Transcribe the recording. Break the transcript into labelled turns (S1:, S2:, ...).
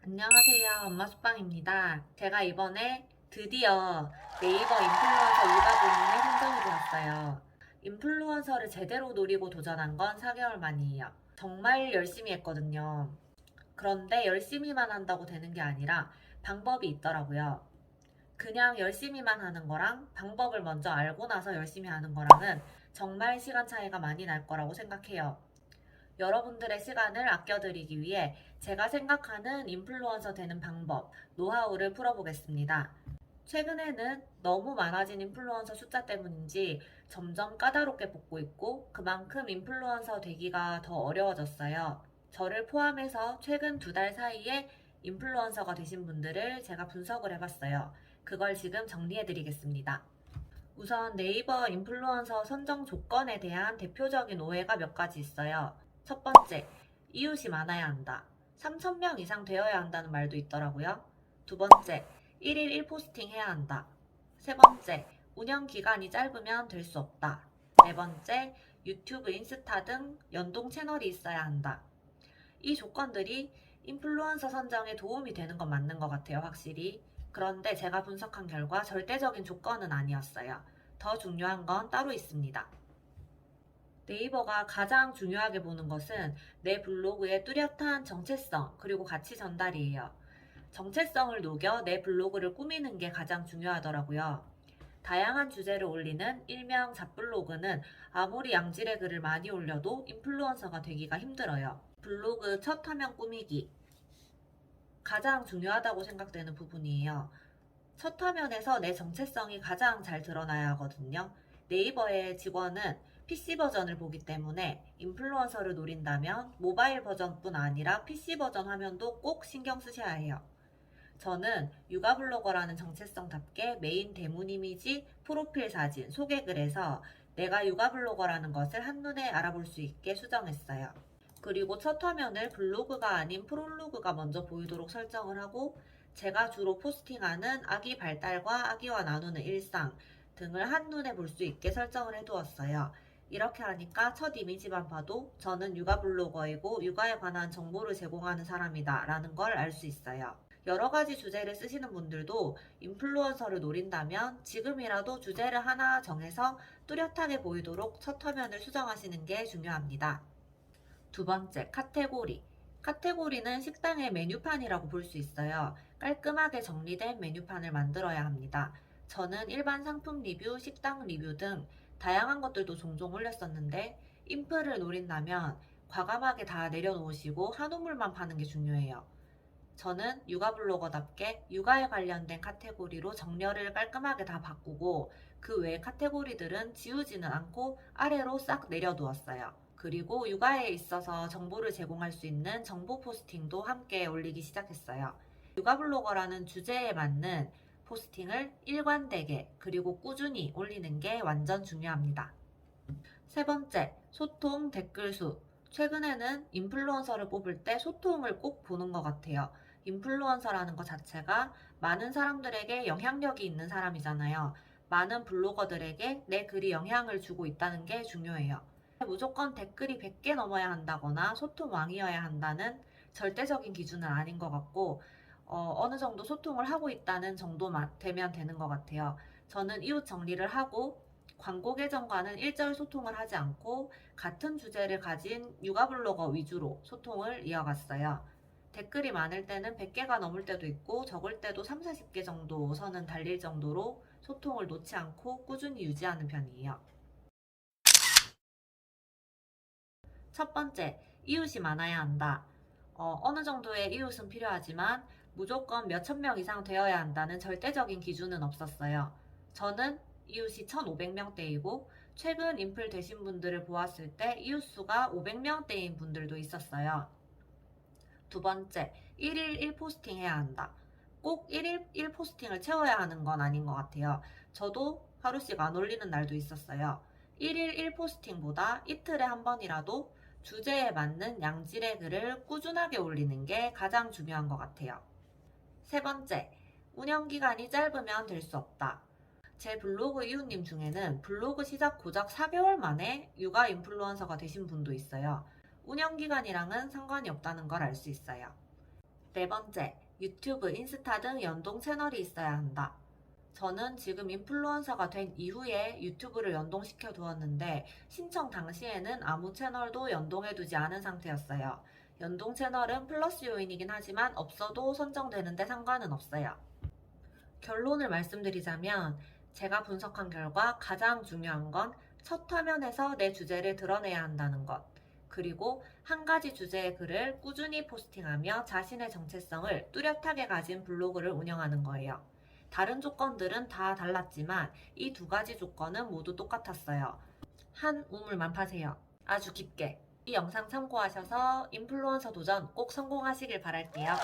S1: 안녕하세요. 엄마 숙방입니다. 제가 이번에 드디어 네이버 인플루언서 육아 부문에 선정이 되었어요. 인플루언서를 제대로 노리고 도전한 건 4개월 만이에요. 정말 열심히 했거든요. 그런데 열심히만 한다고 되는 게 아니라 방법이 있더라고요. 그냥 열심히만 하는 거랑 방법을 먼저 알고 나서 열심히 하는 거랑은 정말 시간 차이가 많이 날 거라고 생각해요. 여러분들의 시간을 아껴드리기 위해 제가 생각하는 인플루언서 되는 방법, 노하우를 풀어보겠습니다. 최근에는 너무 많아진 인플루언서 숫자 때문인지 점점 까다롭게 뽑고 있고 그만큼 인플루언서 되기가 더 어려워졌어요. 저를 포함해서 최근 2달 사이에 인플루언서가 되신 분들을 제가 분석을 해봤어요. 그걸 지금 정리해드리겠습니다. 우선 네이버 인플루언서 선정 조건에 대한 대표적인 오해가 몇 가지 있어요. 첫 번째, 이웃이 많아야 한다. 3,000명 이상 되어야 한다는 말도 있더라고요. 두 번째, 1일 1포스팅 해야 한다. 세 번째, 운영 기간이 짧으면 될 수 없다. 네 번째, 유튜브, 인스타 등 연동 채널이 있어야 한다. 이 조건들이 인플루언서 선정에 도움이 되는 건 맞는 것 같아요, 확실히. 그런데 제가 분석한 결과 절대적인 조건은 아니었어요. 더 중요한 건 따로 있습니다. 네이버가 가장 중요하게 보는 것은 내 블로그의 뚜렷한 정체성 그리고 가치 전달이에요. 정체성을 녹여 내 블로그를 꾸미는 게 가장 중요하더라고요. 다양한 주제를 올리는 일명 잡블로그는 아무리 양질의 글을 많이 올려도 인플루언서가 되기가 힘들어요. 블로그 첫 화면 꾸미기 가장 중요하다고 생각되는 부분이에요. 첫 화면에서 내 정체성이 가장 잘 드러나야 하거든요. 네이버의 직원은 PC 버전을 보기 때문에 인플루언서를 노린다면 모바일 버전뿐 아니라 PC 버전 화면도 꼭 신경 쓰셔야 해요. 저는 육아 블로거라는 정체성답게 메인 대문 이미지, 프로필 사진, 소개글에서 내가 육아 블로거라는 것을 한눈에 알아볼 수 있게 수정했어요. 그리고 첫 화면을 블로그가 아닌 프롤로그가 먼저 보이도록 설정을 하고 제가 주로 포스팅하는 아기 발달과 아기와 나누는 일상 등을 한눈에 볼 수 있게 설정을 해두었어요. 이렇게 하니까 첫 이미지만 봐도 저는 육아 블로거이고 육아에 관한 정보를 제공하는 사람이다 라는 걸 알 수 있어요. 여러 가지 주제를 쓰시는 분들도 인플루언서를 노린다면 지금이라도 주제를 하나 정해서 뚜렷하게 보이도록 첫 화면을 수정하시는 게 중요합니다. 두 번째, 카테고리. 카테고리는 식당의 메뉴판이라고 볼 수 있어요. 깔끔하게 정리된 메뉴판을 만들어야 합니다. 저는 일반 상품 리뷰, 식당 리뷰 등 다양한 것들도 종종 올렸었는데 인플을 노린다면 과감하게 다 내려놓으시고 한우물만 파는 게 중요해요. 저는 육아 블로거답게 육아에 관련된 카테고리로 정렬을 깔끔하게 다 바꾸고 그 외 카테고리들은 지우지는 않고 아래로 싹 내려두었어요. 그리고 육아에 있어서 정보를 제공할 수 있는 정보 포스팅도 함께 올리기 시작했어요. 육아 블로거라는 주제에 맞는 포스팅을 일관되게 그리고 꾸준히 올리는 게 완전 중요합니다. 세 번째, 소통 댓글 수. 최근에는 인플루언서를 뽑을 때 소통을 꼭 보는 것 같아요. 인플루언서라는 것 자체가 많은 사람들에게 영향력이 있는 사람이잖아요. 많은 블로거들에게 내 글이 영향을 주고 있다는 게 중요해요. 무조건 댓글이 100개 넘어야 한다거나 소통왕이어야 한다는 절대적인 기준은 아닌 것 같고, 어느 정도 소통을 하고 있다는 정도만 되면 되는 것 같아요. 저는 이웃 정리를 하고 광고 계정과는 일절 소통을 하지 않고 같은 주제를 가진 육아 블로거 위주로 소통을 이어갔어요. 댓글이 많을 때는 100개가 넘을 때도 있고 적을 때도 3, 40개 정도 선은 달릴 정도로 소통을 놓지 않고 꾸준히 유지하는 편이에요. 첫 번째, 이웃이 많아야 한다. 어느 정도의 이웃은 필요하지만 무조건 몇천 명 이상 되어야 한다는 절대적인 기준은 없었어요. 저는 이웃이 1,500명대이고 최근 인플 되신 분들을 보았을 때 이웃 수가 500명대인 분들도 있었어요. 두 번째, 1일 1포스팅 해야 한다. 꼭 1일 1포스팅을 채워야 하는 건 아닌 것 같아요. 저도 하루씩 안 올리는 날도 있었어요. 1일 1포스팅보다 이틀에 한 번이라도 주제에 맞는 양질의 글을 꾸준하게 올리는 게 가장 중요한 것 같아요. 세 번째, 운영 기간이 짧으면 될 수 없다. 제 블로그 이웃님 중에는 블로그 시작 고작 4개월 만에 육아 인플루언서가 되신 분도 있어요. 운영 기간이랑은 상관이 없다는 걸 알 수 있어요. 네 번째, 유튜브, 인스타 등 연동 채널이 있어야 한다. 저는 지금 인플루언서가 된 이후에 유튜브를 연동시켜 두었는데 신청 당시에는 아무 채널도 연동해 두지 않은 상태였어요. 연동 채널은 플러스 요인이긴 하지만 없어도 선정되는데 상관은 없어요. 결론을 말씀드리자면 제가 분석한 결과 가장 중요한 건 첫 화면에서 내 주제를 드러내야 한다는 것. 그리고 한 가지 주제의 글을 꾸준히 포스팅하며 자신의 정체성을 뚜렷하게 가진 블로그를 운영하는 거예요. 다른 조건들은 다 달랐지만 이 두 가지 조건은 모두 똑같았어요. 한 우물만 파세요. 아주 깊게. 이 영상 참고하셔서 인플루언서 도전 꼭 성공하시길 바랄게요.